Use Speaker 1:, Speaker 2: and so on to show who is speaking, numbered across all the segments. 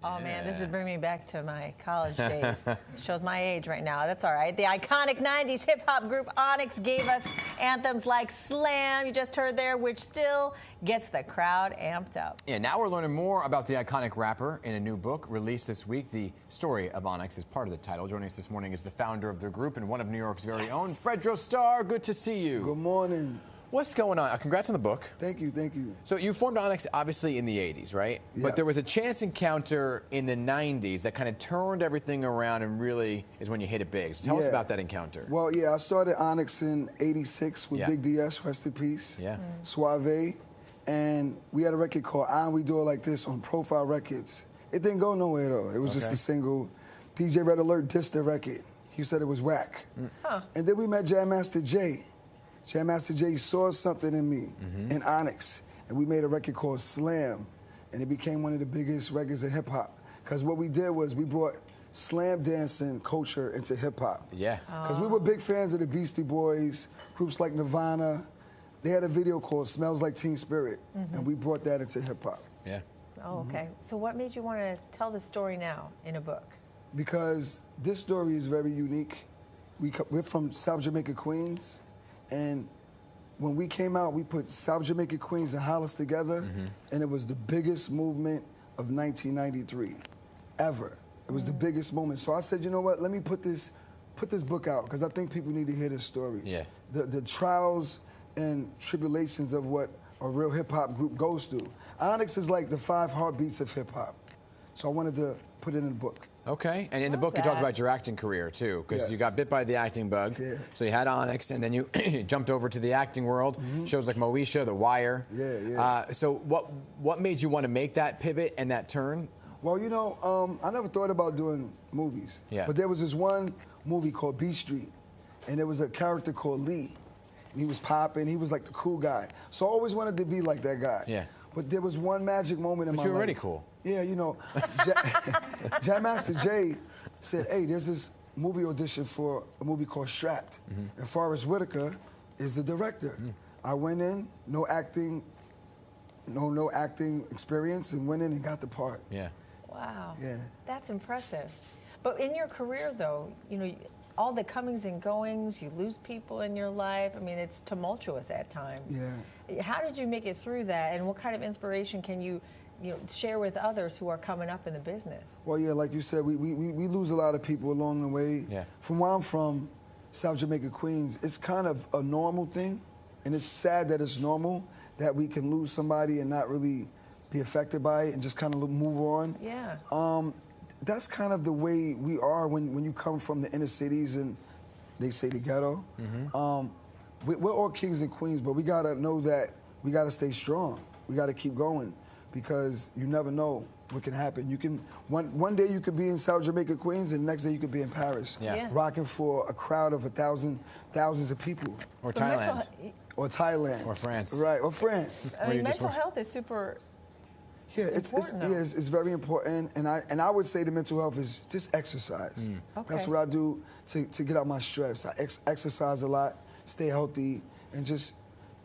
Speaker 1: Oh, man, this is bringing me back to my college days. Shows my age right now. That's all right. The iconic 90s hip-hop group Onyx gave us anthems like Slam, you just heard there, which still gets the crowd amped up.
Speaker 2: Yeah, now we're learning more about the iconic rapper in a new book released this week. The story of Onyx is part of the title. Joining us this morning is the founder of the group and one of New York's very own, Fredro Starr. Good to see you.
Speaker 3: Good morning.
Speaker 2: What's going on? Congrats on the book.
Speaker 3: Thank you, thank you.
Speaker 2: So you formed Onyx obviously in the 80s, right?
Speaker 3: Yeah.
Speaker 2: But there was a chance encounter in the 90s that kind of turned everything around and really is when you hit it big. So tell us about that encounter.
Speaker 3: Well, yeah, I started Onyx in '86 with Big DS, rest in peace.
Speaker 2: Yeah.
Speaker 3: Suave. And we had a record called I We Do It Like This on Profile Records. It didn't go nowhere though. It was just a single. DJ Red Alert dissed the record. He said it was whack. And then we met Jam Master Jay. Jam Master Jay saw something in me, in Onyx, and we made a record called Slam, and it became one of the biggest records in hip-hop. Because what we did was we brought slam dancing culture into hip-hop.
Speaker 2: Yeah.
Speaker 3: Because we were big fans of the Beastie Boys, groups like Nirvana. They had a video called Smells Like Teen Spirit, and we brought that into hip-hop.
Speaker 2: Yeah.
Speaker 1: Oh, okay. So what made you want to tell the story now in a book?
Speaker 3: Because this story is very unique. We're from South Jamaica, Queens. And when we came out, we put South Jamaica, Queens, and Hollis together, and it was the biggest movement of 1993, ever. It was the biggest moment. So I said, you know what? Let me put this book out because I think people need to hear this story.
Speaker 2: Yeah.
Speaker 3: The trials and tribulations of what a real hip hop group goes through. Onyx is like the 5 heartbeats of hip hop. So I wanted to put it in the book.
Speaker 2: Okay, and in the book you talk about your acting career too, because you got bit by the acting bug. Yeah. So you had Onyx, and then you jumped over to the acting world. Shows like Moesha, The Wire. So what made you want to make that pivot and that turn?
Speaker 3: Well, you know, I never thought about doing movies. Yeah. But there was this one movie called B Street, and there was a character called Lee. And he was popping. He was like the cool guy. So I always wanted to be like that guy. Yeah. But there was one magic moment in my life.
Speaker 2: But you were already cool.
Speaker 3: Yeah, you know, Jam Master Jay said, hey, there's this movie audition for a movie called Strapped, and Forrest Whitaker is the director. I went in, no acting experience, and went in and got the part.
Speaker 2: Yeah.
Speaker 1: Wow. Yeah. That's impressive. But in your career, though, you know, all the comings and goings, you lose people in your life. I mean, it's tumultuous at times. Yeah. How did you make it through that, and what kind of inspiration can you share with others who are coming up in the business?
Speaker 3: Well, yeah, like you said, we lose a lot of people along the way. Yeah. From where I'm from, South Jamaica, Queens, it's kind of a normal thing, and it's sad that it's normal that we can lose somebody and not really be affected by it and just kind of move on.
Speaker 1: Yeah.
Speaker 3: That's kind of the way we are when you come from the inner cities and they say the ghetto. We're all kings and queens, but we gotta know that we gotta stay strong. We gotta keep going because you never know what can happen. You can one day you could be in South Jamaica, Queens, and the next day you could be in Paris, rocking for a crowd of thousands of people.
Speaker 2: Or Thailand.
Speaker 3: Or Thailand.
Speaker 2: Or France.
Speaker 3: Right, or France.
Speaker 1: I mean, mental health is super.
Speaker 3: Yeah, it's very important, and I would say the mental health is just exercise. Okay. That's what I do to get out my stress. I exercise a lot, stay healthy, and just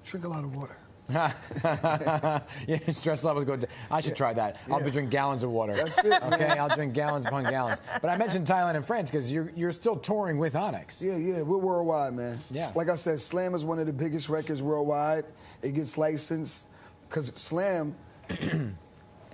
Speaker 3: drink a lot of water.
Speaker 2: Yeah, stress levels go down. I should try that. I'll be drinking gallons of water.
Speaker 3: That's it,
Speaker 2: okay, I'll drink gallons upon gallons. But I mentioned Thailand and France because you're still touring with Onyx.
Speaker 3: Yeah, we're worldwide, man. Yeah. Like I said, Slam is one of the biggest records worldwide. It gets licensed because Slam.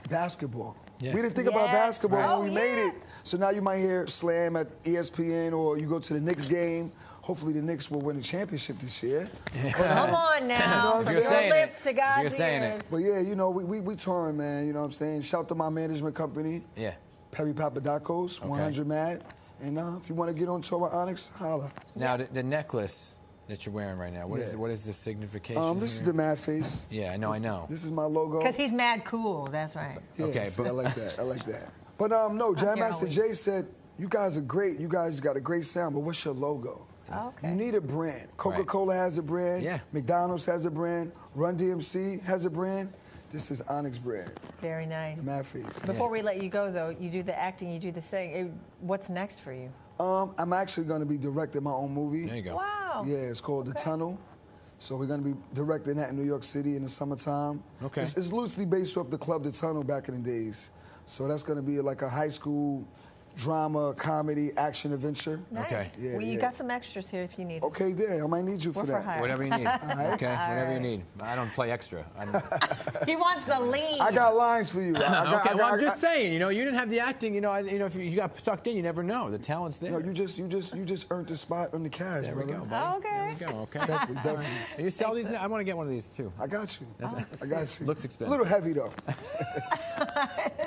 Speaker 3: Basketball. Yeah. We didn't think about basketball when we made it. So now you might hear Slam at ESPN, or you go to the Knicks game. Hopefully the Knicks will win the championship this year.
Speaker 1: Come on now. From your lips to God's ears.
Speaker 3: But yeah, you know, we touring, man. You know what I'm saying? Shout to my management company. Yeah. Perry Papadakos, 100 Mad. And if you want to get on tour with Onyx, holla.
Speaker 2: Now, the necklace that you're wearing right now, what is the signification?
Speaker 3: This is the Mad Face.
Speaker 2: Yeah, I know.
Speaker 3: This is my logo.
Speaker 1: Because he's mad cool, that's right.
Speaker 3: Yeah, okay, but I like that. But no, Jam Master Jay said, you guys are great. You guys got a great sound, but what's your logo?
Speaker 1: Okay.
Speaker 3: You need a brand. Coca-Cola has a brand. Yeah. McDonald's has a brand. Run DMC has a brand. This is Onyx brand.
Speaker 1: Very nice.
Speaker 3: Mad Face.
Speaker 1: Before we let you go, though, you do the acting, you do the singing. What's next for you?
Speaker 3: I'm actually going to be directing my own movie.
Speaker 2: There you go.
Speaker 1: Wow.
Speaker 3: Yeah, it's called The Tunnel. So we're going to be directing that in New York City in the summertime. Okay. It's loosely based off the club The Tunnel back in the days. So that's going to be like a high school drama, comedy, action adventure.
Speaker 1: Nice.
Speaker 2: Okay.
Speaker 3: Yeah,
Speaker 1: well, you got some extras here if you need.
Speaker 3: Okay, then I might need you for
Speaker 1: We're
Speaker 3: that.
Speaker 1: for hire.
Speaker 2: Whatever you need.
Speaker 3: right.
Speaker 2: Okay, whatever you need. I don't play extra.
Speaker 1: He wants the lead.
Speaker 3: I got lines for you.
Speaker 2: I'm just saying. You know, you didn't have the acting. You know, if you got sucked in, you never know. The talent's there.
Speaker 3: No, you just earned the spot on the cast,
Speaker 2: There we
Speaker 3: brother.
Speaker 2: go, buddy.
Speaker 1: Okay.
Speaker 2: There we go. Okay.
Speaker 3: Definitely.
Speaker 2: You sell these? I want to get one of these too.
Speaker 3: I got you. I got you.
Speaker 2: Looks expensive.
Speaker 3: A little heavy though.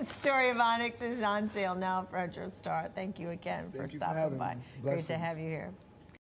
Speaker 1: The story of Onyx is on sale now, Fredro Starr. Thank you again for
Speaker 3: Thank you for
Speaker 1: stopping
Speaker 3: having
Speaker 1: by.
Speaker 3: me.
Speaker 1: Great to
Speaker 3: Blessings.
Speaker 1: have you here.